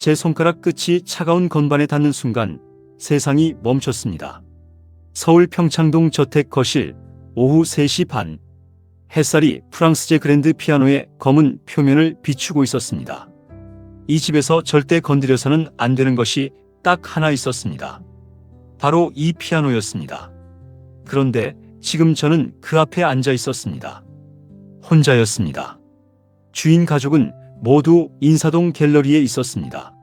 제 손가락 끝이 차가운 건반에 닿는 순간 세상이 멈췄습니다. 서울 평창동 저택 거실, 오후 3시 반. 햇살이 프랑스제 그랜드 피아노의 검은 표면을 비추고 있었습니다. 이 집에서 절대 건드려서는 안 되는 것이 딱 하나 있었습니다. 바로 이 피아노였습니다. 그런데 지금 저는 그 앞에 앉아 있었습니다. 혼자였습니다. 주인 가족은 모두 인사동 갤러리에 있었습니다.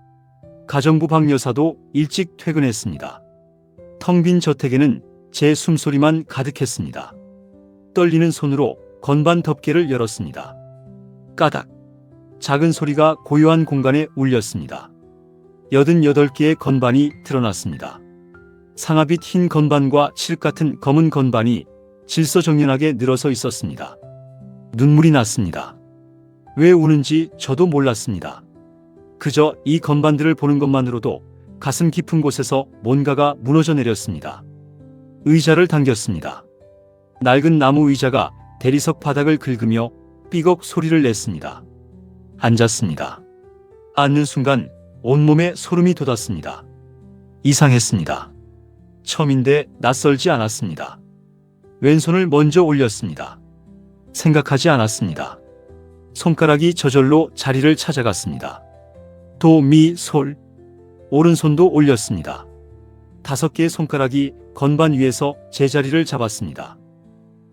가정부 박 여사도 일찍 퇴근했습니다. 텅 빈 저택에는 제 숨소리만 가득했습니다. 떨리는 손으로 건반 덮개를 열었습니다. 까닥. 작은 소리가 고요한 공간에 울렸습니다. 88개의 건반이 드러났습니다. 상아빛 흰 건반과 칠흑 같은 검은 건반이 질서정연하게 늘어서 있었습니다. 눈물이 났습니다. 왜 우는지 저도 몰랐습니다. 그저 이 건반들을 보는 것만으로도 가슴 깊은 곳에서 뭔가가 무너져 내렸습니다. 의자를 당겼습니다. 낡은 나무 의자가 대리석 바닥을 긁으며 삐걱 소리를 냈습니다. 앉았습니다. 앉는 순간 온몸에 소름이 돋았습니다. 이상했습니다. 처음인데 낯설지 않았습니다. 왼손을 먼저 올렸습니다. 생각하지 않았습니다. 손가락이 저절로 자리를 찾아갔습니다. 도, 미, 솔. 오른손도 올렸습니다. 5개의 손가락이 건반 위에서 제자리를 잡았습니다.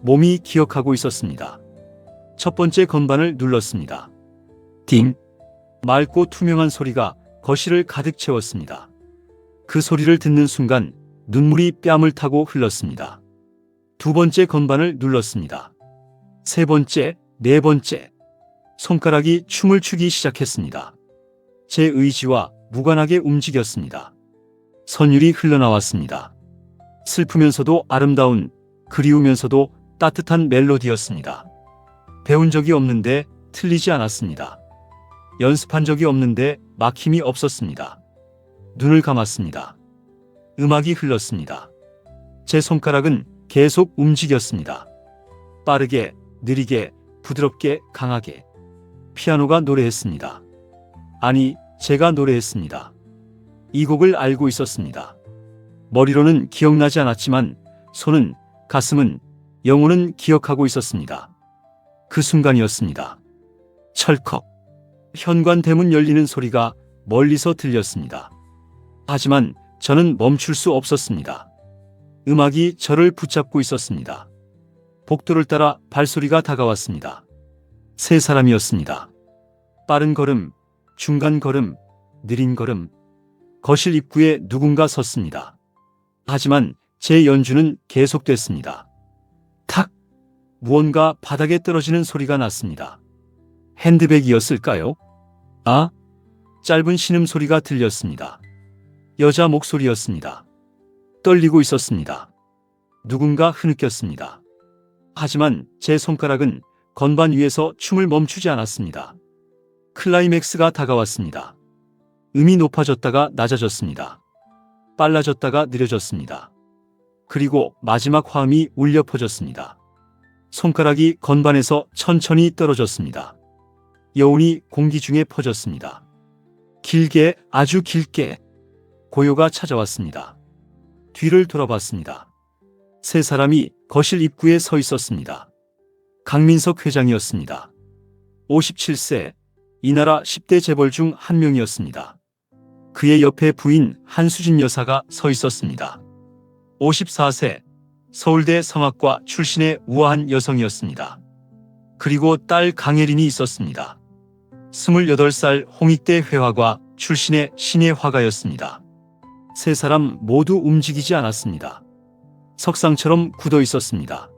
몸이 기억하고 있었습니다. 첫 번째 건반을 눌렀습니다. 딩. 맑고 투명한 소리가 거실을 가득 채웠습니다. 그 소리를 듣는 순간 눈물이 뺨을 타고 흘렀습니다. 2번째 건반을 눌렀습니다. 3번째, 4번째. 손가락이 춤을 추기 시작했습니다. 제 의지와 무관하게 움직였습니다. 선율이 흘러나왔습니다. 슬프면서도 아름다운, 그리우면서도 따뜻한 멜로디였습니다. 배운 적이 없는데 틀리지 않았습니다. 연습한 적이 없는데 막힘이 없었습니다. 눈을 감았습니다. 음악이 흘렀습니다. 제 손가락은 계속 움직였습니다. 빠르게, 느리게, 부드럽게, 강하게. 피아노가 노래했습니다. 아니, 제가 노래했습니다. 이 곡을 알고 있었습니다. 머리로는 기억나지 않았지만 손은, 가슴은, 영혼은 기억하고 있었습니다. 그 순간이었습니다. 철컥. 현관 대문 열리는 소리가 멀리서 들렸습니다. 하지만 저는 멈출 수 없었습니다. 음악이 저를 붙잡고 있었습니다. 복도를 따라 발소리가 다가왔습니다. 3사람이었습니다. 빠른 걸음, 중간 걸음, 느린 걸음. 거실 입구에 누군가 섰습니다. 하지만 제 연주는 계속됐습니다. 탁! 무언가 바닥에 떨어지는 소리가 났습니다. 핸드백이었을까요? 아! 짧은 신음소리가 들렸습니다. 여자 목소리였습니다. 떨리고 있었습니다. 누군가 흐느꼈습니다. 하지만 제 손가락은 건반 위에서 춤을 멈추지 않았습니다. 클라이맥스가 다가왔습니다. 음이 높아졌다가 낮아졌습니다. 빨라졌다가 느려졌습니다. 그리고 마지막 화음이 울려 퍼졌습니다. 손가락이 건반에서 천천히 떨어졌습니다. 여운이 공기 중에 퍼졌습니다. 길게, 아주 길게. 고요가 찾아왔습니다. 뒤를 돌아봤습니다. 3사람이 거실 입구에 서 있었습니다. 강민석 회장이었습니다. 57세, 이 나라 10대 재벌 중 한 명이었습니다. 그의 옆에 부인 한수진 여사가 서 있었습니다. 54세, 서울대 성악과 출신의 우아한 여성이었습니다. 그리고 딸 강예린이 있었습니다. 28살 홍익대 회화과 출신의 신예 화가였습니다. 3사람 모두 움직이지 않았습니다. 석상처럼 굳어 있었습니다.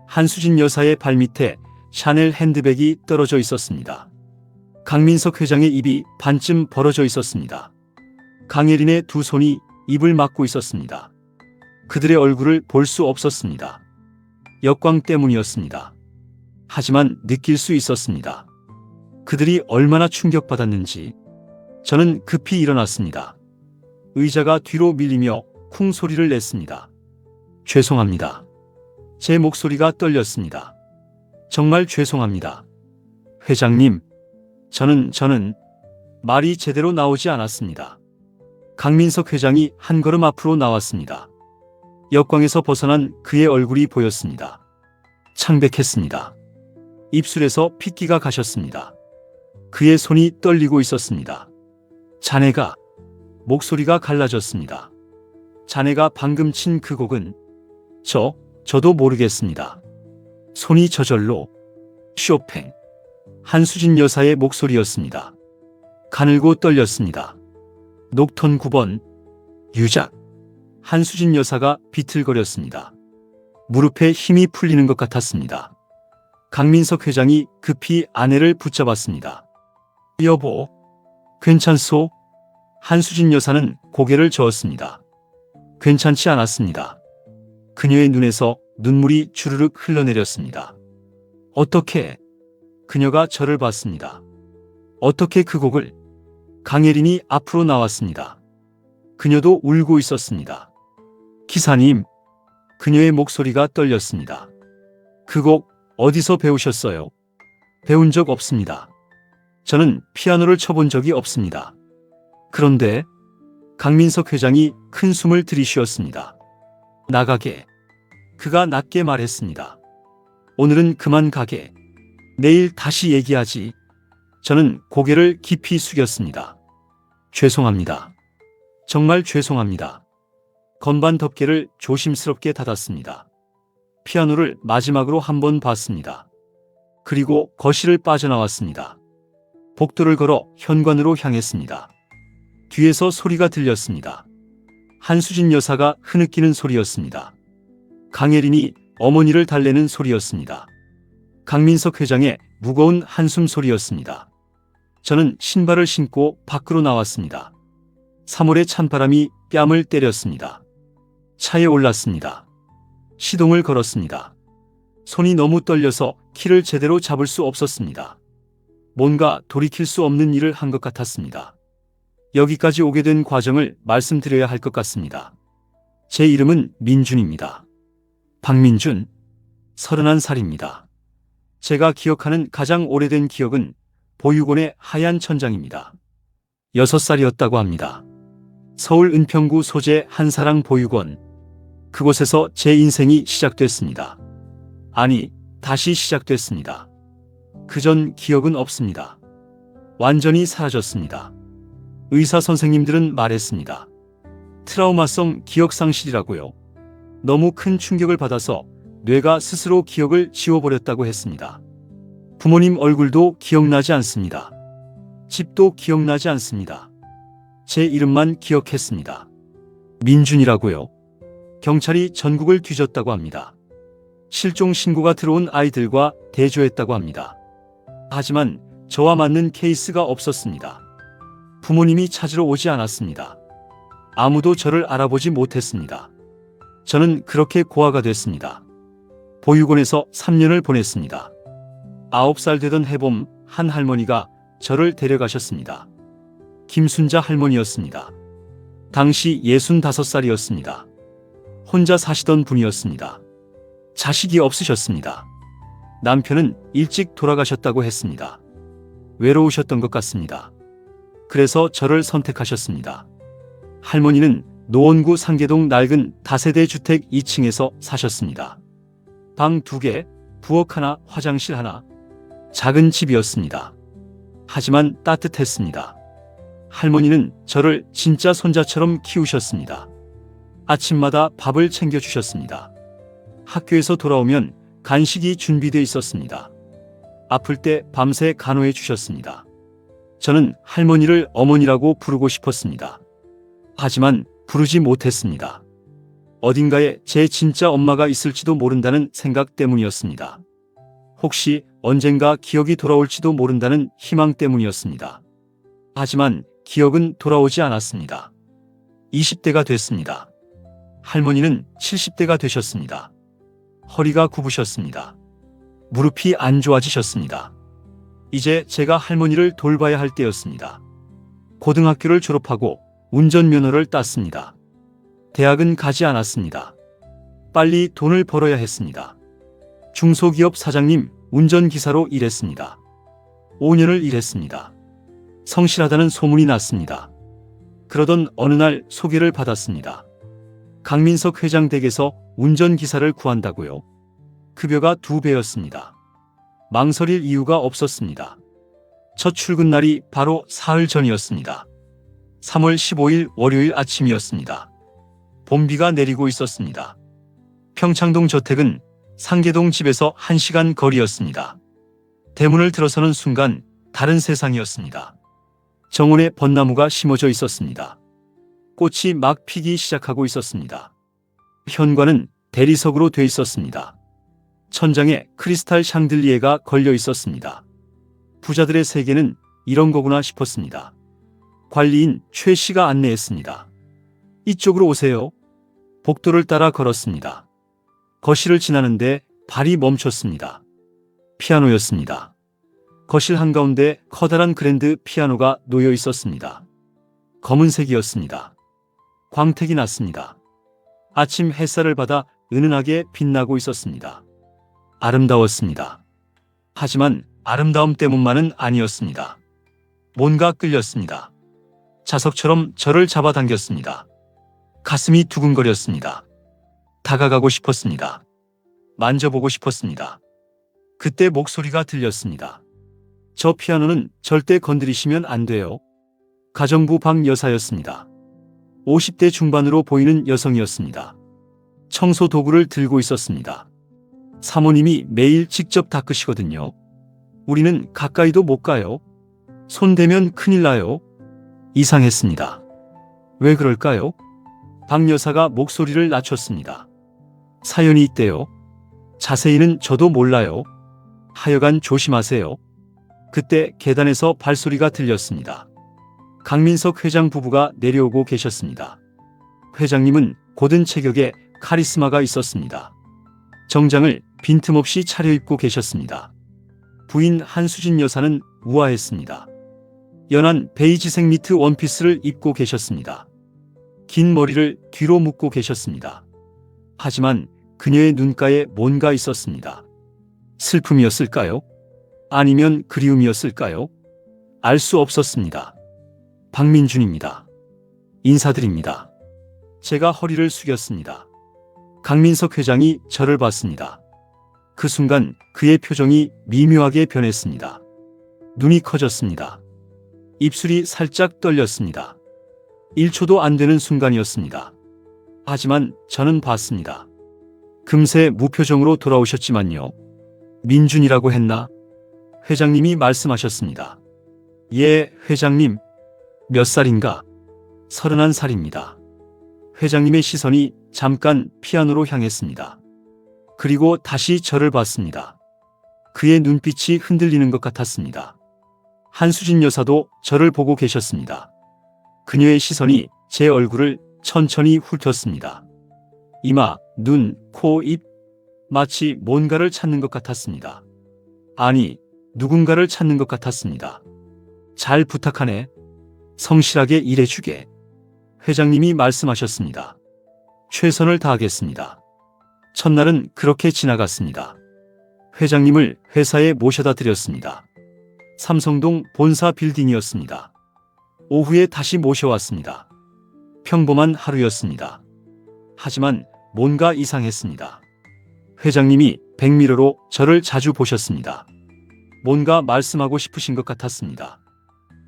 한수진 여사의 발밑에 샤넬 핸드백이 떨어져 있었습니다. 강민석 회장의 입이 반쯤 벌어져 있었습니다. 강예린의 2 손이 입을 막고 있었습니다. 그들의 얼굴을 볼 수 없었습니다. 역광 때문이었습니다. 하지만 느낄 수 있었습니다. 그들이 얼마나 충격받았는지. 저는 급히 일어났습니다. 의자가 뒤로 밀리며 쿵 소리를 냈습니다. 죄송합니다. 제 목소리가 떨렸습니다. 정말 죄송합니다. 회장님, 저는 말이 제대로 나오지 않았습니다. 강민석 회장이 한 걸음 앞으로 나왔습니다. 역광에서 벗어난 그의 얼굴이 보였습니다. 창백했습니다. 입술에서 핏기가 가셨습니다. 그의 손이 떨리고 있었습니다. 자네가, 목소리가 갈라졌습니다. 자네가 방금 친 그 곡은 저도 모르겠습니다. 손이 저절로 쇼팽. 한수진 여사의 목소리였습니다. 가늘고 떨렸습니다. 녹톤 9번 유작. 한수진 여사가 비틀거렸습니다. 무릎에 힘이 풀리는 것 같았습니다. 강민석 회장이 급히 아내를 붙잡았습니다. 여보, 괜찮소? 한수진 여사는 고개를 저었습니다. 괜찮지 않았습니다. 그녀의 눈에서 눈물이 주르륵 흘러내렸습니다. 어떻게? 그녀가 저를 봤습니다. 어떻게 그 곡을? 강예린이 앞으로 나왔습니다. 그녀도 울고 있었습니다. 기사님, 그녀의 목소리가 떨렸습니다. 그 곡 어디서 배우셨어요? 배운 적 없습니다. 저는 피아노를 쳐본 적이 없습니다. 그런데 강민석 회장이 큰 숨을 들이쉬었습니다. 나가게. 그가 낮게 말했습니다. 오늘은 그만 가게. 내일 다시 얘기하지. 저는 고개를 깊이 숙였습니다. 죄송합니다. 정말 죄송합니다. 건반 덮개를 조심스럽게 닫았습니다. 피아노를 마지막으로 한번 봤습니다. 그리고 거실을 빠져나왔습니다. 복도를 걸어 현관으로 향했습니다. 뒤에서 소리가 들렸습니다. 한수진 여사가 흐느끼는 소리였습니다. 강예린이 어머니를 달래는 소리였습니다. 강민석 회장의 무거운 한숨 소리였습니다. 저는 신발을 신고 밖으로 나왔습니다. 3월의 찬바람이 뺨을 때렸습니다. 차에 올랐습니다. 시동을 걸었습니다. 손이 너무 떨려서 키를 제대로 잡을 수 없었습니다. 뭔가 돌이킬 수 없는 일을 한 것 같았습니다. 여기까지 오게 된 과정을 말씀드려야 할 것 같습니다. 제 이름은 민준입니다. 박민준, 31살입니다. 제가 기억하는 가장 오래된 기억은 보육원의 하얀 천장입니다. 6살이었다고 합니다. 서울 은평구 소재 한사랑 보육원. 그곳에서 제 인생이 시작됐습니다. 아니, 다시 시작됐습니다. 그전 기억은 없습니다. 완전히 사라졌습니다. 의사 선생님들은 말했습니다. 트라우마성 기억상실이라고요. 너무 큰 충격을 받아서 뇌가 스스로 기억을 지워버렸다고 했습니다. 부모님 얼굴도 기억나지 않습니다. 집도 기억나지 않습니다. 제 이름만 기억했습니다. 민준이라고요. 경찰이 전국을 뒤졌다고 합니다. 실종 신고가 들어온 아이들과 대조했다고 합니다. 하지만 저와 맞는 케이스가 없었습니다. 부모님이 찾으러 오지 않았습니다. 아무도 저를 알아보지 못했습니다. 저는 그렇게 고아가 됐습니다. 보육원에서 3년을 보냈습니다. 9살 되던 해봄 한 할머니가 저를 데려가셨습니다. 김순자 할머니였습니다. 당시 65살이었습니다. 혼자 사시던 분이었습니다. 자식이 없으셨습니다. 남편은 일찍 돌아가셨다고 했습니다. 외로우셨던 것 같습니다. 그래서 저를 선택하셨습니다. 할머니는 노원구 상계동 낡은 다세대 주택 2층에서 사셨습니다. 방 2개, 부엌 하나, 화장실 하나. 작은 집이었습니다. 하지만 따뜻했습니다. 할머니는 저를 진짜 손자처럼 키우셨습니다. 아침마다 밥을 챙겨주셨습니다. 학교에서 돌아오면 간식이 준비되어 있었습니다. 아플 때 밤새 간호해 주셨습니다. 저는 할머니를 어머니라고 부르고 싶었습니다. 하지만 부르지 못했습니다. 어딘가에 제 진짜 엄마가 있을지도 모른다는 생각 때문이었습니다. 혹시 언젠가 기억이 돌아올지도 모른다는 희망 때문이었습니다. 하지만 기억은 돌아오지 않았습니다. 20대가 됐습니다. 할머니는 70대가 되셨습니다. 허리가 굽으셨습니다. 무릎이 안 좋아지셨습니다. 이제 제가 할머니를 돌봐야 할 때였습니다. 고등학교를 졸업하고 운전면허를 땄습니다. 대학은 가지 않았습니다. 빨리 돈을 벌어야 했습니다. 중소기업 사장님 운전기사로 일했습니다. 5년을 일했습니다. 성실하다는 소문이 났습니다. 그러던 어느 날 소개를 받았습니다. 강민석 회장 댁에서 운전기사를 구한다고요. 급여가 2배였습니다. 망설일 이유가 없었습니다. 첫 출근 날이 바로 사흘 전이었습니다. 3월 15일 월요일 아침이었습니다. 봄비가 내리고 있었습니다. 평창동 저택은 상계동 집에서 1시간 거리였습니다. 대문을 들어서는 순간 다른 세상이었습니다. 정원에 벚나무가 심어져 있었습니다. 꽃이 막 피기 시작하고 있었습니다. 현관은 대리석으로 돼 있었습니다. 천장에 크리스탈 샹들리에가 걸려 있었습니다. 부자들의 세계는 이런 거구나 싶었습니다. 관리인 최 씨가 안내했습니다. 이쪽으로 오세요. 복도를 따라 걸었습니다. 거실을 지나는데 발이 멈췄습니다. 피아노였습니다. 거실 한가운데 커다란 그랜드 피아노가 놓여 있었습니다. 검은색이었습니다. 광택이 났습니다. 아침 햇살을 받아 은은하게 빛나고 있었습니다. 아름다웠습니다. 하지만 아름다움 때문만은 아니었습니다. 뭔가 끌렸습니다. 자석처럼 저를 잡아당겼습니다. 가슴이 두근거렸습니다. 다가가고 싶었습니다. 만져보고 싶었습니다. 그때 목소리가 들렸습니다. 저 피아노는 절대 건드리시면 안 돼요. 가정부 박 여사였습니다. 50대 중반으로 보이는 여성이었습니다. 청소 도구를 들고 있었습니다. 사모님이 매일 직접 닦으시거든요. 우리는 가까이도 못 가요. 손 대면 큰일 나요. 이상했습니다. 왜 그럴까요? 박 여사가 목소리를 낮췄습니다. 사연이 있대요. 자세히는 저도 몰라요. 하여간 조심하세요. 그때 계단에서 발소리가 들렸습니다. 강민석 회장 부부가 내려오고 계셨습니다. 회장님은 고든 체격에 카리스마가 있었습니다. 정장을 빈틈없이 차려입고 계셨습니다. 부인 한수진 여사는 우아했습니다. 연한 베이지색 니트 원피스를 입고 계셨습니다. 긴 머리를 뒤로 묶고 계셨습니다. 하지만 그녀의 눈가에 뭔가 있었습니다. 슬픔이었을까요? 아니면 그리움이었을까요? 알 수 없었습니다. 박민준입니다. 인사드립니다. 제가 허리를 숙였습니다. 강민석 회장이 저를 봤습니다. 그 순간 그의 표정이 미묘하게 변했습니다. 눈이 커졌습니다. 입술이 살짝 떨렸습니다. 1초도 안 되는 순간이었습니다. 하지만 저는 봤습니다. 금세 무표정으로 돌아오셨지만요. 민준이라고 했나? 회장님이 말씀하셨습니다. 예, 회장님. 몇 살인가? 31살입니다. 회장님의 시선이 잠깐 피아노로 향했습니다. 그리고 다시 저를 봤습니다. 그의 눈빛이 흔들리는 것 같았습니다. 한수진 여사도 저를 보고 계셨습니다. 그녀의 시선이 제 얼굴을 천천히 훑었습니다. 이마, 눈, 코, 입, 마치 뭔가를 찾는 것 같았습니다. 아니, 누군가를 찾는 것 같았습니다. 잘 부탁하네. 성실하게 일해주게. 회장님이 말씀하셨습니다. 최선을 다하겠습니다. 첫날은 그렇게 지나갔습니다. 회장님을 회사에 모셔다 드렸습니다. 삼성동 본사 빌딩이었습니다. 오후에 다시 모셔왔습니다. 평범한 하루였습니다. 하지만 뭔가 이상했습니다. 회장님이 백미러로 저를 자주 보셨습니다. 뭔가 말씀하고 싶으신 것 같았습니다.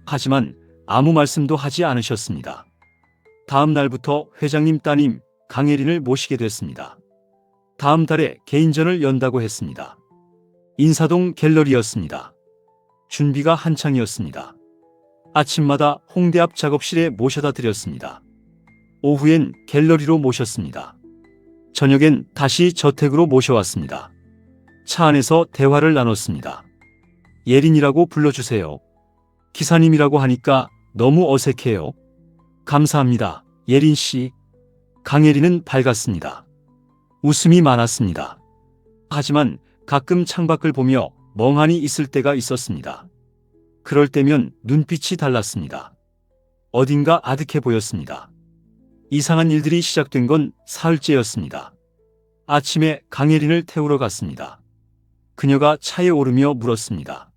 하지만 아무 말씀도 하지 않으셨습니다. 다음 날부터 회장님 따님 강혜린을 모시게 됐습니다. 다음 달에 개인전을 연다고 했습니다. 인사동 갤러리였습니다. 준비가 한창이었습니다. 아침마다 홍대 앞 작업실에 모셔다 드렸습니다. 오후엔 갤러리로 모셨습니다. 저녁엔 다시 저택으로 모셔왔습니다. 차 안에서 대화를 나눴습니다. 예린이라고 불러주세요. 기사님이라고 하니까 너무 어색해요. 감사합니다, 예린 씨. 강혜린은 밝았습니다. 웃음이 많았습니다. 하지만 가끔 창밖을 보며 멍하니 있을 때가 있었습니다. 그럴 때면 눈빛이 달랐습니다. 어딘가 아득해 보였습니다. 이상한 일들이 시작된 건 사흘째였습니다. 아침에 강혜린을 태우러 갔습니다. 그녀가 차에 오르며 물었습니다.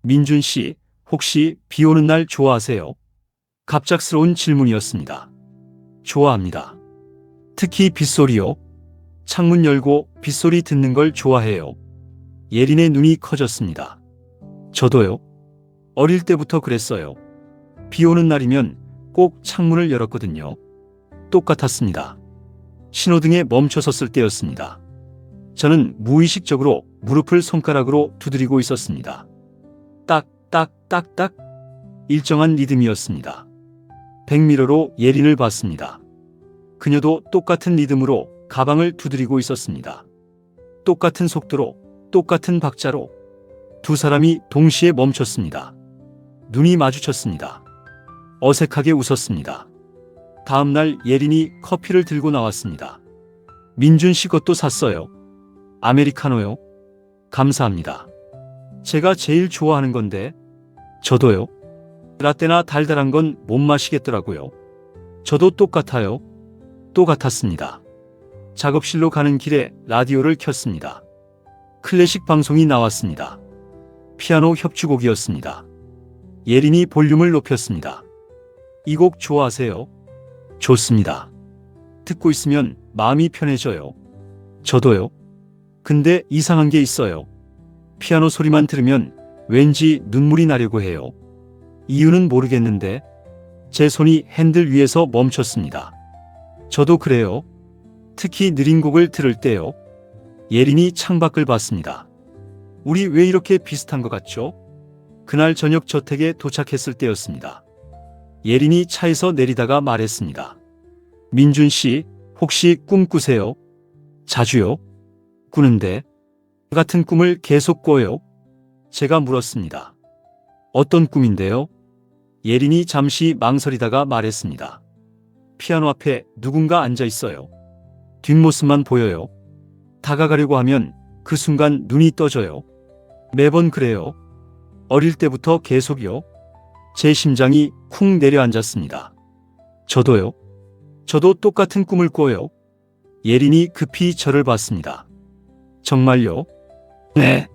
민준 씨, 혹시 비 오는 날 좋아하세요? 갑작스러운 질문이었습니다. 좋아합니다. 특히 빗소리요. 창문 열고 빗소리 듣는 걸 좋아해요. 예린의 눈이 커졌습니다. 저도요. 어릴 때부터 그랬어요. 비 오는 날이면 꼭 창문을 열었거든요. 똑같았습니다. 신호등에 멈춰섰을 때였습니다. 저는 무의식적으로 무릎을 손가락으로 두드리고 있었습니다. 딱, 딱, 딱, 딱. 일정한 리듬이었습니다. 백미러로 예린을 봤습니다. 그녀도 똑같은 리듬으로 가방을 두드리고 있었습니다. 똑같은 속도로, 똑같은 박자로 두 사람이 동시에 멈췄습니다. 눈이 마주쳤습니다. 어색하게 웃었습니다. 다음 날 예린이 커피를 들고 나왔습니다. 민준 씨 것도 샀어요. 아메리카노요? 감사합니다. 제가 제일 좋아하는 건데. 저도요. 라떼나 달달한 건 못 마시겠더라고요. 저도 똑같아요. 또 같았습니다. 작업실로 가는 길에 라디오를 켰습니다. 클래식 방송이 나왔습니다. 피아노 협주곡이었습니다. 예린이 볼륨을 높였습니다. 이 곡 좋아하세요? 좋습니다. 듣고 있으면 마음이 편해져요. 저도요. 근데 이상한 게 있어요. 피아노 소리만 들으면 왠지 눈물이 나려고 해요. 이유는 모르겠는데 제 손이 핸들 위에서 멈췄습니다. 저도 그래요. 특히 느린 곡을 들을 때요. 예린이 창밖을 봤습니다. 우리 왜 이렇게 비슷한 것 같죠? 그날 저녁 저택에 도착했을 때였습니다. 예린이 차에서 내리다가 말했습니다. 민준 씨, 혹시 꿈 꾸세요? 자주요? 꾸는데 같은 꿈을 계속 꿔요? 제가 물었습니다. 어떤 꿈인데요? 예린이 잠시 망설이다가 말했습니다. 피아노 앞에 누군가 앉아 있어요. 뒷모습만 보여요. 다가가려고 하면 그 순간 눈이 떠져요. 매번 그래요. 어릴 때부터 계속이요. 제 심장이 쿵 내려앉았습니다. 저도요. 저도 똑같은 꿈을 꿔요. 예린이 급히 저를 봤습니다. 정말요? 네.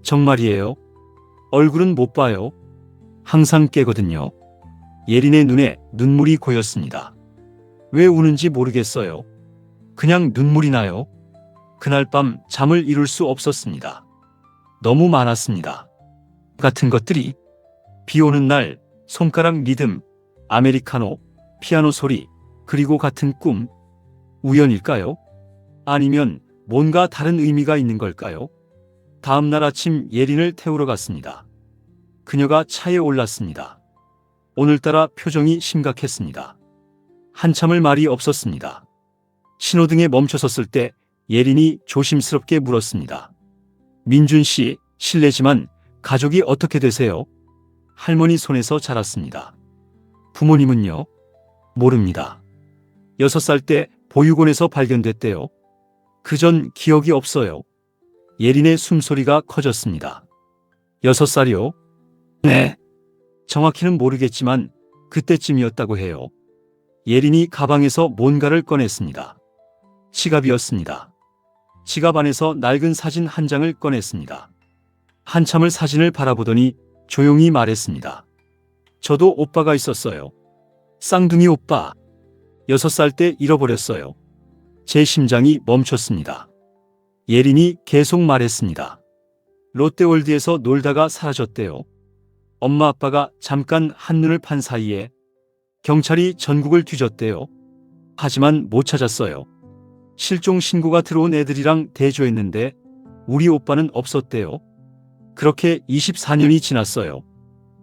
정말이에요. 얼굴은 못 봐요. 항상 깨거든요. 예린의 눈에 눈물이 고였습니다. 왜 우는지 모르겠어요. 그냥 눈물이 나요. 그날 밤 잠을 이룰 수 없었습니다. 너무 많았습니다. 같은 것들이. 비 오는 날, 손가락 리듬, 아메리카노, 피아노 소리, 그리고 같은 꿈. 우연일까요? 아니면 뭔가 다른 의미가 있는 걸까요? 다음 날 아침 예린을 태우러 갔습니다. 그녀가 차에 올랐습니다. 오늘따라 표정이 심각했습니다. 한참을 말이 없었습니다. 신호등에 멈춰섰을 때 예린이 조심스럽게 물었습니다. 민준 씨, 실례지만 가족이 어떻게 되세요? 할머니 손에서 자랐습니다. 부모님은요? 모릅니다. 6살 때 보육원에서 발견됐대요. 그전 기억이 없어요. 예린의 숨소리가 커졌습니다. 6살이요? 네. 정확히는 모르겠지만 그때쯤이었다고 해요. 예린이 가방에서 뭔가를 꺼냈습니다. 지갑이었습니다. 지갑 안에서 낡은 사진 한 장을 꺼냈습니다. 한참을 사진을 바라보더니 조용히 말했습니다. 저도 오빠가 있었어요. 쌍둥이 오빠. 6살 때 잃어버렸어요. 제 심장이 멈췄습니다. 예린이 계속 말했습니다. 롯데월드에서 놀다가 사라졌대요. 엄마 아빠가 잠깐 한눈을 판 사이에 경찰이 전국을 뒤졌대요. 하지만 못 찾았어요. 실종 신고가 들어온 애들이랑 대조했는데 우리 오빠는 없었대요. 그렇게 24년이 지났어요.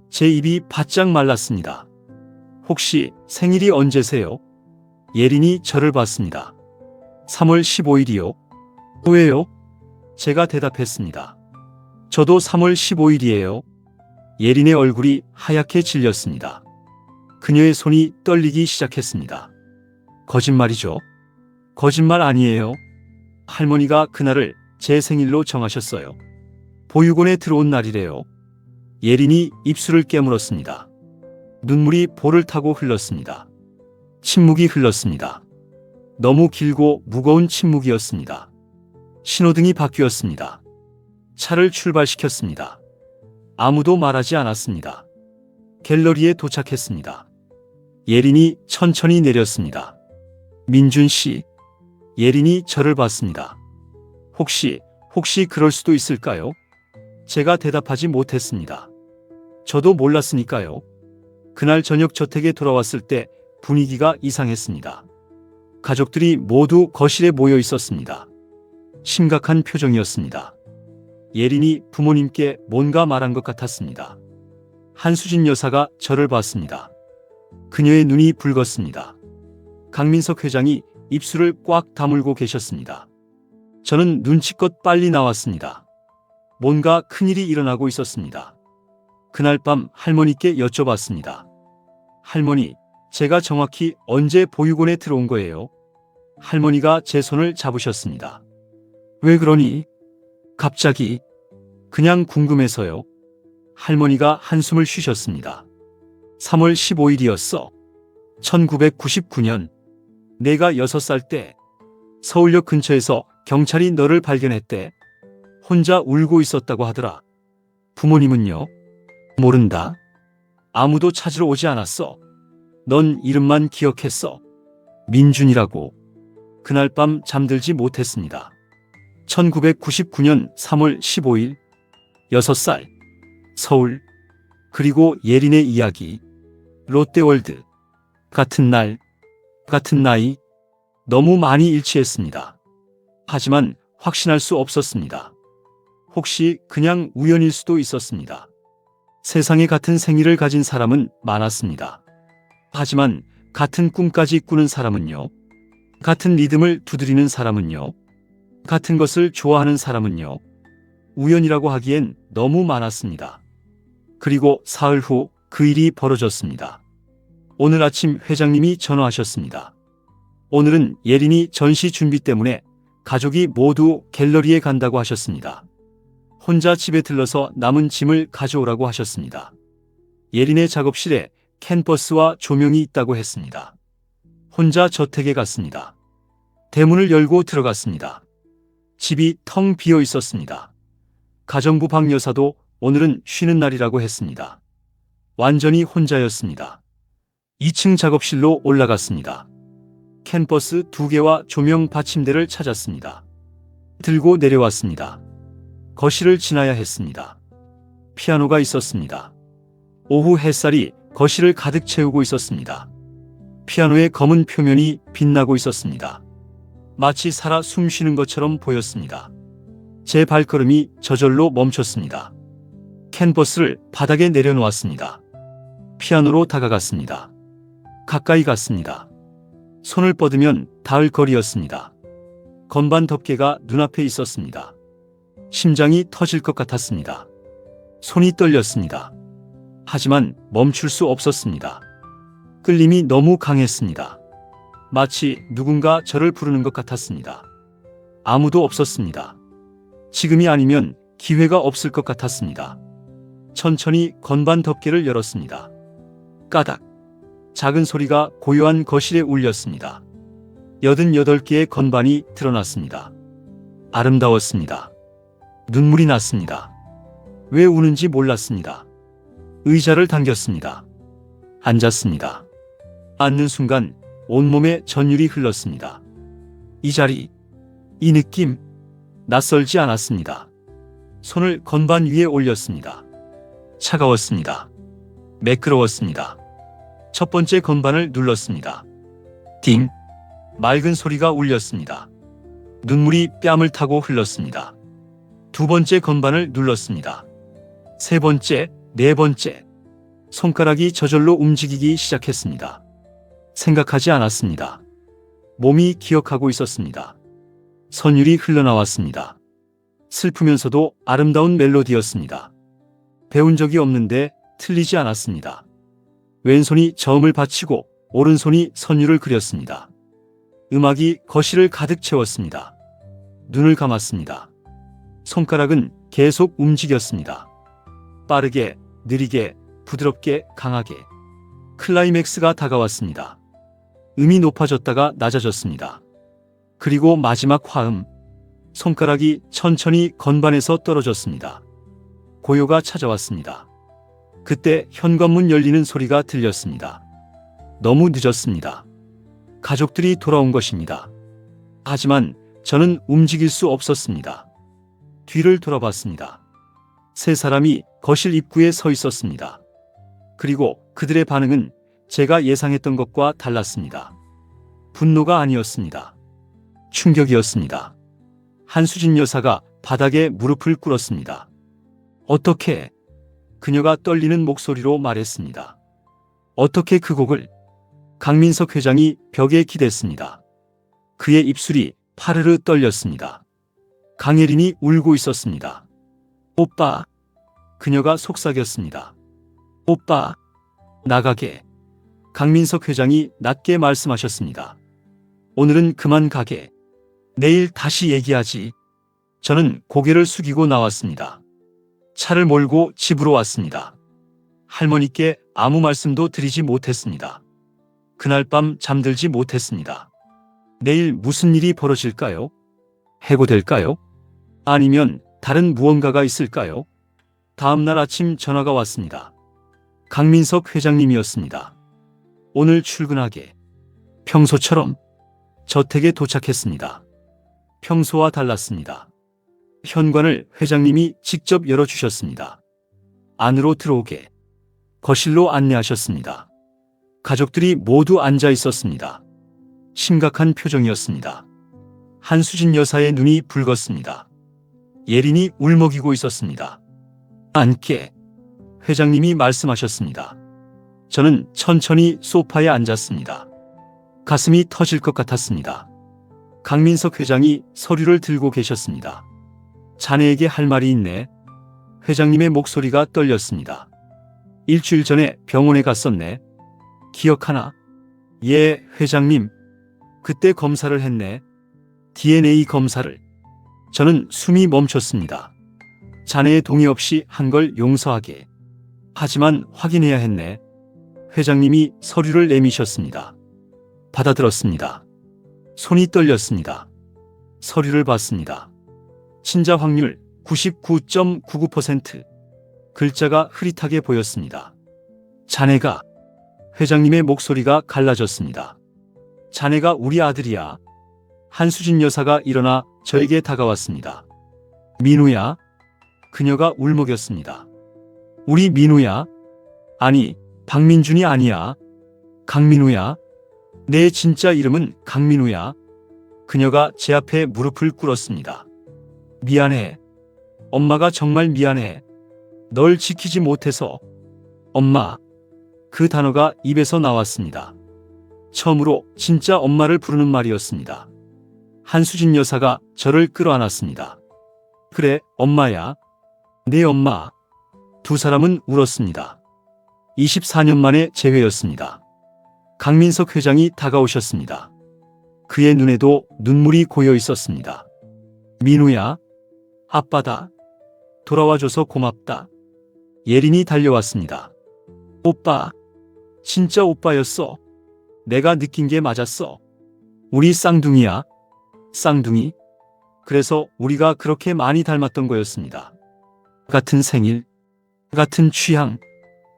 제 입이 바짝 말랐습니다. 혹시 생일이 언제세요? 예린이 저를 봤습니다. 3월 15일이요. 왜요? 제가 대답했습니다. 저도 3월 15일이에요. 예린의 얼굴이 하얗게 질렸습니다. 그녀의 손이 떨리기 시작했습니다. 거짓말이죠. 거짓말 아니에요. 할머니가 그날을 제 생일로 정하셨어요. 보육원에 들어온 날이래요. 예린이 입술을 깨물었습니다. 눈물이 볼을 타고 흘렀습니다. 침묵이 흘렀습니다. 너무 길고 무거운 침묵이었습니다. 신호등이 바뀌었습니다. 차를 출발시켰습니다. 아무도 말하지 않았습니다. 갤러리에 도착했습니다. 예린이 천천히 내렸습니다. 민준 씨. 예린이 저를 봤습니다. 혹시 그럴 수도 있을까요? 제가 대답하지 못했습니다. 저도 몰랐으니까요. 그날 저녁 저택에 돌아왔을 때 분위기가 이상했습니다. 가족들이 모두 거실에 모여 있었습니다. 심각한 표정이었습니다. 예린이 부모님께 뭔가 말한 것 같았습니다. 한수진 여사가 저를 봤습니다. 그녀의 눈이 붉었습니다. 강민석 회장이 입술을 꽉 다물고 계셨습니다. 저는 눈치껏 빨리 나왔습니다. 뭔가 큰일이 일어나고 있었습니다. 그날 밤 할머니께 여쭤봤습니다. 할머니, 제가 정확히 언제 보육원에 들어온 거예요? 할머니가 제 손을 잡으셨습니다. 왜 그러니? 갑자기. 그냥 궁금해서요. 할머니가 한숨을 쉬셨습니다. 3월 15일이었어. 1999년. 내가 6살 때 서울역 근처에서 경찰이 너를 발견했대. 혼자 울고 있었다고 하더라. 부모님은요? 모른다. 아무도 찾으러 오지 않았어. 넌 이름만 기억했어. 민준이라고. 그날 밤 잠들지 못했습니다. 1999년 3월 15일, 6살, 서울, 그리고 예린의 이야기, 롯데월드, 같은 날, 같은 나이, 너무 많이 일치했습니다. 하지만 확신할 수 없었습니다. 혹시 그냥 우연일 수도 있었습니다. 세상에 같은 생일을 가진 사람은 많았습니다. 하지만 같은 꿈까지 꾸는 사람은요? 같은 리듬을 두드리는 사람은요? 같은 것을 좋아하는 사람은요? 우연이라고 하기엔 너무 많았습니다. 그리고 사흘 후 그 일이 벌어졌습니다. 오늘 아침 회장님이 전화하셨습니다. 오늘은 예린이 전시 준비 때문에 가족이 모두 갤러리에 간다고 하셨습니다. 혼자 집에 들러서 남은 짐을 가져오라고 하셨습니다. 예린의 작업실에 캔버스와 조명이 있다고 했습니다. 혼자 저택에 갔습니다. 대문을 열고 들어갔습니다. 집이 텅 비어 있었습니다. 가정부 박 여사도 오늘은 쉬는 날이라고 했습니다. 완전히 혼자였습니다. 2층 작업실로 올라갔습니다. 캔버스 2개와 조명 받침대를 찾았습니다. 들고 내려왔습니다. 거실을 지나야 했습니다. 피아노가 있었습니다. 오후 햇살이 거실을 가득 채우고 있었습니다. 피아노의 검은 표면이 빛나고 있었습니다. 마치 살아 숨쉬는 것처럼 보였습니다. 제 발걸음이 저절로 멈췄습니다. 캔버스를 바닥에 내려놓았습니다. 피아노로 다가갔습니다. 가까이 갔습니다. 손을 뻗으면 닿을 거리였습니다. 건반 덮개가 눈앞에 있었습니다. 심장이 터질 것 같았습니다. 손이 떨렸습니다. 하지만 멈출 수 없었습니다. 끌림이 너무 강했습니다. 마치 누군가 저를 부르는 것 같았습니다. 아무도 없었습니다. 지금이 아니면 기회가 없을 것 같았습니다. 천천히 건반 덮개를 열었습니다. 까닥. 작은 소리가 고요한 거실에 울렸습니다. 88개의 건반이 드러났습니다. 아름다웠습니다. 눈물이 났습니다. 왜 우는지 몰랐습니다. 의자를 당겼습니다. 앉았습니다. 앉는 순간 온몸에 전율이 흘렀습니다. 이 자리, 이 느낌, 낯설지 않았습니다. 손을 건반 위에 올렸습니다. 차가웠습니다. 매끄러웠습니다. 첫 번째 건반을 눌렀습니다. 띵! 맑은 소리가 울렸습니다. 눈물이 뺨을 타고 흘렀습니다. 두 번째 건반을 눌렀습니다. 세 번째, 네 번째. 손가락이 저절로 움직이기 시작했습니다. 생각하지 않았습니다. 몸이 기억하고 있었습니다. 선율이 흘러나왔습니다. 슬프면서도 아름다운 멜로디였습니다. 배운 적이 없는데 틀리지 않았습니다. 왼손이 저음을 받치고 오른손이 선율을 그렸습니다. 음악이 거실을 가득 채웠습니다. 눈을 감았습니다. 손가락은 계속 움직였습니다. 빠르게, 느리게, 부드럽게, 강하게. 클라이맥스가 다가왔습니다. 음이 높아졌다가 낮아졌습니다. 그리고 마지막 화음. 손가락이 천천히 건반에서 떨어졌습니다. 고요가 찾아왔습니다. 그때 현관문 열리는 소리가 들렸습니다. 너무 늦었습니다. 가족들이 돌아온 것입니다. 하지만 저는 움직일 수 없었습니다. 뒤를 돌아봤습니다. 세 사람이 거실 입구에 서 있었습니다. 그리고 그들의 반응은 제가 예상했던 것과 달랐습니다. 분노가 아니었습니다. 충격이었습니다. 한수진 여사가 바닥에 무릎을 꿇었습니다. 어떻게? 그녀가 떨리는 목소리로 말했습니다. 어떻게 그 곡을? 강민석 회장이 벽에 기댔습니다. 그의 입술이 파르르 떨렸습니다. 강예린이 울고 있었습니다. 오빠. 그녀가 속삭였습니다. 오빠. 나가게. 강민석 회장이 낮게 말씀하셨습니다. 오늘은 그만 가게. 내일 다시 얘기하지. 저는 고개를 숙이고 나왔습니다. 차를 몰고 집으로 왔습니다. 할머니께 아무 말씀도 드리지 못했습니다. 그날 밤 잠들지 못했습니다. 내일 무슨 일이 벌어질까요? 해고될까요? 아니면 다른 무언가가 있을까요? 다음 날 아침 전화가 왔습니다. 강민석 회장님이었습니다. 오늘 출근하게. 평소처럼 저택에 도착했습니다. 평소와 달랐습니다. 현관을 회장님이 직접 열어주셨습니다. 안으로 들어오게. 거실로 안내하셨습니다. 가족들이 모두 앉아 있었습니다. 심각한 표정이었습니다. 한수진 여사의 눈이 붉었습니다. 예린이 울먹이고 있었습니다. 앉게. 회장님이 말씀하셨습니다. 저는 천천히 소파에 앉았습니다. 가슴이 터질 것 같았습니다. 강민석 회장이 서류를 들고 계셨습니다. 자네에게 할 말이 있네. 회장님의 목소리가 떨렸습니다. 일주일 전에 병원에 갔었네. 기억하나? 예, 회장님. 그때 검사를 했네. DNA 검사를. 저는 숨이 멈췄습니다. 자네의 동의 없이 한 걸 용서하게. 하지만 확인해야 했네. 회장님이 서류를 내미셨습니다. 받아들었습니다. 손이 떨렸습니다. 서류를 봤습니다. 친자 확률 99.99%. 글자가 흐릿하게 보였습니다. 자네가. 회장님의 목소리가 갈라졌습니다. 자네가 우리 아들이야. 한수진 여사가 일어나 저에게 다가왔습니다. 민우야. 그녀가 울먹였습니다. 우리 민우야. 아니, 박민준이 아니야. 강민우야. 내 진짜 이름은 강민우야. 그녀가 제 앞에 무릎을 꿇었습니다. 미안해. 엄마가 정말 미안해. 널 지키지 못해서. 엄마. 그 단어가 입에서 나왔습니다. 처음으로 진짜 엄마를 부르는 말이었습니다. 한수진 여사가 저를 끌어안았습니다. 그래, 엄마야. 내 엄마. 두 사람은 울었습니다. 24년 만의 재회였습니다. 강민석 회장이 다가오셨습니다. 그의 눈에도 눈물이 고여 있었습니다. 민우야. 아빠다. 돌아와줘서 고맙다. 예린이 달려왔습니다. 오빠. 진짜 오빠였어. 내가 느낀 게 맞았어. 우리 쌍둥이야. 쌍둥이. 그래서 우리가 그렇게 많이 닮았던 거였습니다. 같은 생일, 같은 취향,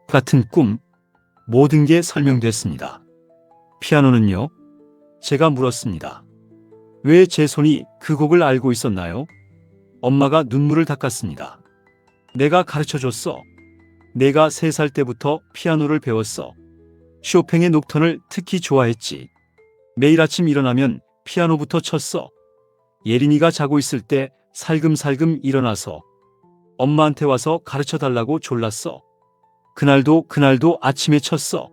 같은 꿈, 모든 게 설명됐습니다. 피아노는요? 제가 물었습니다. 왜 제 손이 그 곡을 알고 있었나요? 엄마가 눈물을 닦았습니다. 내가 가르쳐줬어. 내가 3살 때부터 피아노를 배웠어. 쇼팽의 녹턴을 특히 좋아했지. 매일 아침 일어나면 피아노부터 쳤어. 예린이가 자고 있을 때 살금살금 일어나서 엄마한테 와서 가르쳐달라고 졸랐어. 그날도 아침에 쳤어.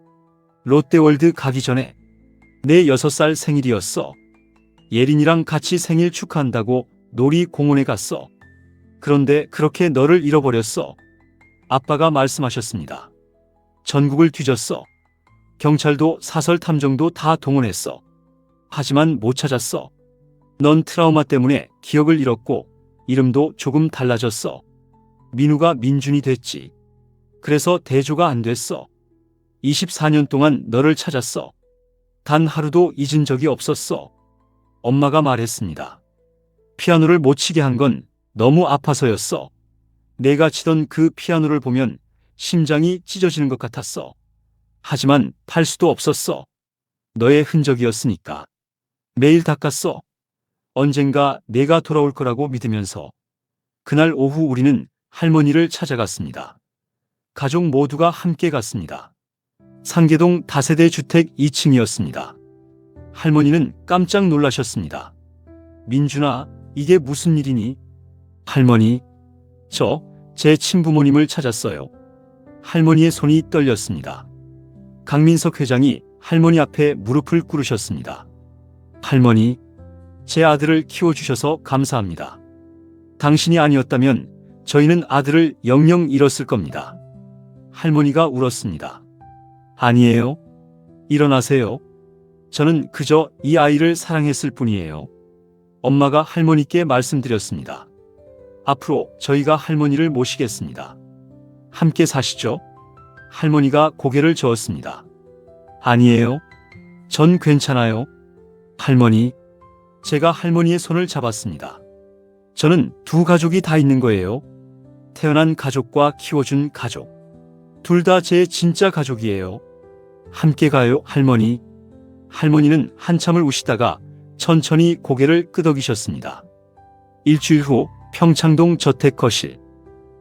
롯데월드 가기 전에. 내 6살 생일이었어. 예린이랑 같이 생일 축하한다고 놀이공원에 갔어. 그런데 그렇게 너를 잃어버렸어. 아빠가 말씀하셨습니다. 전국을 뒤졌어. 경찰도 사설 탐정도 다 동원했어. 하지만 못 찾았어. 넌 트라우마 때문에 기억을 잃었고 이름도 조금 달라졌어. 민우가 민준이 됐지. 그래서 대조가 안 됐어. 24년 동안 너를 찾았어. 단 하루도 잊은 적이 없었어. 엄마가 말했습니다. 피아노를 못 치게 한 건 너무 아파서였어. 내가 치던 그 피아노를 보면 심장이 찢어지는 것 같았어. 하지만 팔 수도 없었어. 너의 흔적이었으니까. 매일 닦았어. 언젠가 내가 돌아올 거라고 믿으면서. 그날 오후 우리는 할머니를 찾아갔습니다. 가족 모두가 함께 갔습니다. 상계동 다세대 주택 2층이었습니다. 할머니는 깜짝 놀라셨습니다. 민준아, 이게 무슨 일이니? 할머니, 제 친부모님을 찾았어요. 할머니의 손이 떨렸습니다. 강민석 회장이 할머니 앞에 무릎을 꿇으셨습니다. 할머니, 제 아들을 키워주셔서 감사합니다. 당신이 아니었다면 저희는 아들을 영영 잃었을 겁니다. 할머니가 울었습니다. 아니에요. 일어나세요. 저는 그저 이 아이를 사랑했을 뿐이에요. 엄마가 할머니께 말씀드렸습니다. 앞으로 저희가 할머니를 모시겠습니다. 함께 사시죠? 할머니가 고개를 저었습니다. 아니에요. 전 괜찮아요. 할머니, 제가 할머니의 손을 잡았습니다. 저는 두 가족이 다 있는 거예요. 태어난 가족과 키워준 가족. 둘 다 제 진짜 가족이에요. 함께 가요, 할머니. 할머니는 한참을 우시다가 천천히 고개를 끄덕이셨습니다. 일주일 후 평창동 저택 거실.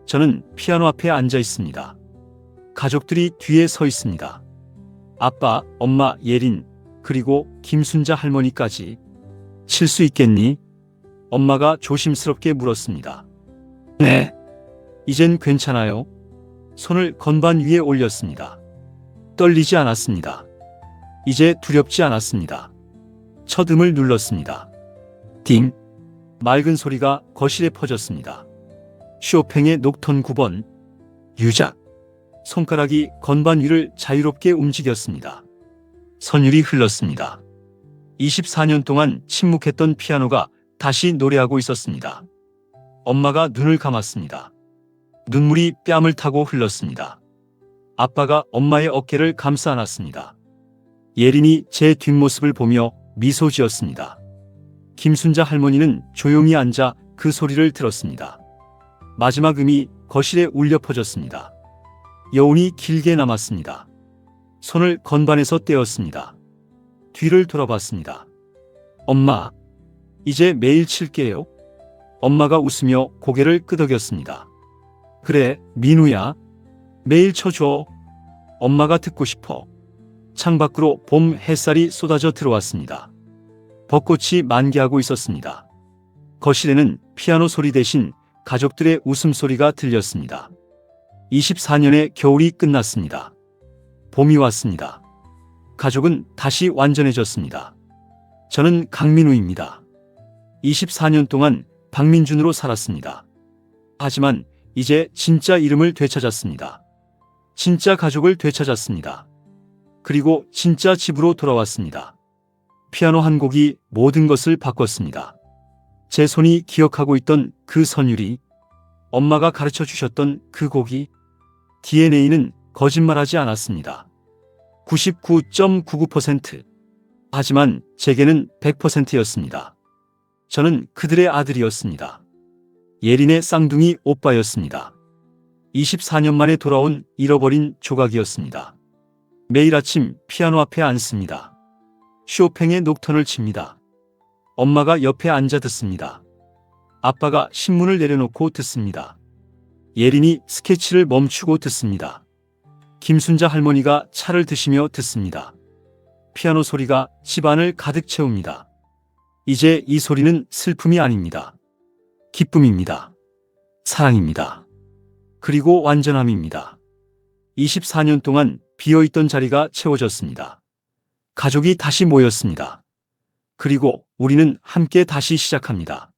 저는 피아노 앞에 앉아 있습니다. 가족들이 뒤에 서 있습니다. 아빠, 엄마, 예린, 그리고 김순자 할머니까지. 칠 수 있겠니? 엄마가 조심스럽게 물었습니다. 네. 이젠 괜찮아요. 손을 건반 위에 올렸습니다. 떨리지 않았습니다. 이제 두렵지 않았습니다. 첫 음을 눌렀습니다. 딩. 맑은 소리가 거실에 퍼졌습니다. 쇼팽의 녹턴 9번. 유작. 손가락이 건반 위를 자유롭게 움직였습니다. 선율이 흘렀습니다. 24년 동안 침묵했던 피아노가 다시 노래하고 있었습니다. 엄마가 눈을 감았습니다. 눈물이 뺨을 타고 흘렀습니다. 아빠가 엄마의 어깨를 감싸 안았습니다. 예린이 제 뒷모습을 보며 미소 지었습니다. 김순자 할머니는 조용히 앉아 그 소리를 들었습니다. 마지막 음이 거실에 울려 퍼졌습니다. 여운이 길게 남았습니다. 손을 건반에서 떼었습니다. 뒤를 돌아봤습니다. 엄마, 이제 매일 칠게요. 엄마가 웃으며 고개를 끄덕였습니다. 그래, 민우야. 매일 쳐줘. 엄마가 듣고 싶어. 창밖으로 봄 햇살이 쏟아져 들어왔습니다. 벚꽃이 만개하고 있었습니다. 거실에는 피아노 소리 대신 가족들의 웃음소리가 들렸습니다. 24년의 겨울이 끝났습니다. 봄이 왔습니다. 가족은 다시 완전해졌습니다. 저는 강민우입니다. 24년 동안 박민준으로 살았습니다. 하지만 이제 진짜 이름을 되찾았습니다. 진짜 가족을 되찾았습니다. 그리고 진짜 집으로 돌아왔습니다. 피아노 한 곡이 모든 것을 바꿨습니다. 제 손이 기억하고 있던 그 선율이, 엄마가 가르쳐 주셨던 그 곡이, DNA는 거짓말하지 않았습니다. 99.99%. 하지만 제게는 100%였습니다. 저는 그들의 아들이었습니다. 예린의 쌍둥이 오빠였습니다. 24년 만에 돌아온 잃어버린 조각이었습니다. 매일 아침 피아노 앞에 앉습니다. 쇼팽의 녹턴을 칩니다. 엄마가 옆에 앉아 듣습니다. 아빠가 신문을 내려놓고 듣습니다. 예린이 스케치를 멈추고 듣습니다. 김순자 할머니가 차를 드시며 듣습니다. 피아노 소리가 집안을 가득 채웁니다. 이제 이 소리는 슬픔이 아닙니다. 기쁨입니다. 사랑입니다. 그리고 완전함입니다. 24년 동안 비어있던 자리가 채워졌습니다. 가족이 다시 모였습니다. 그리고 우리는 함께 다시 시작합니다.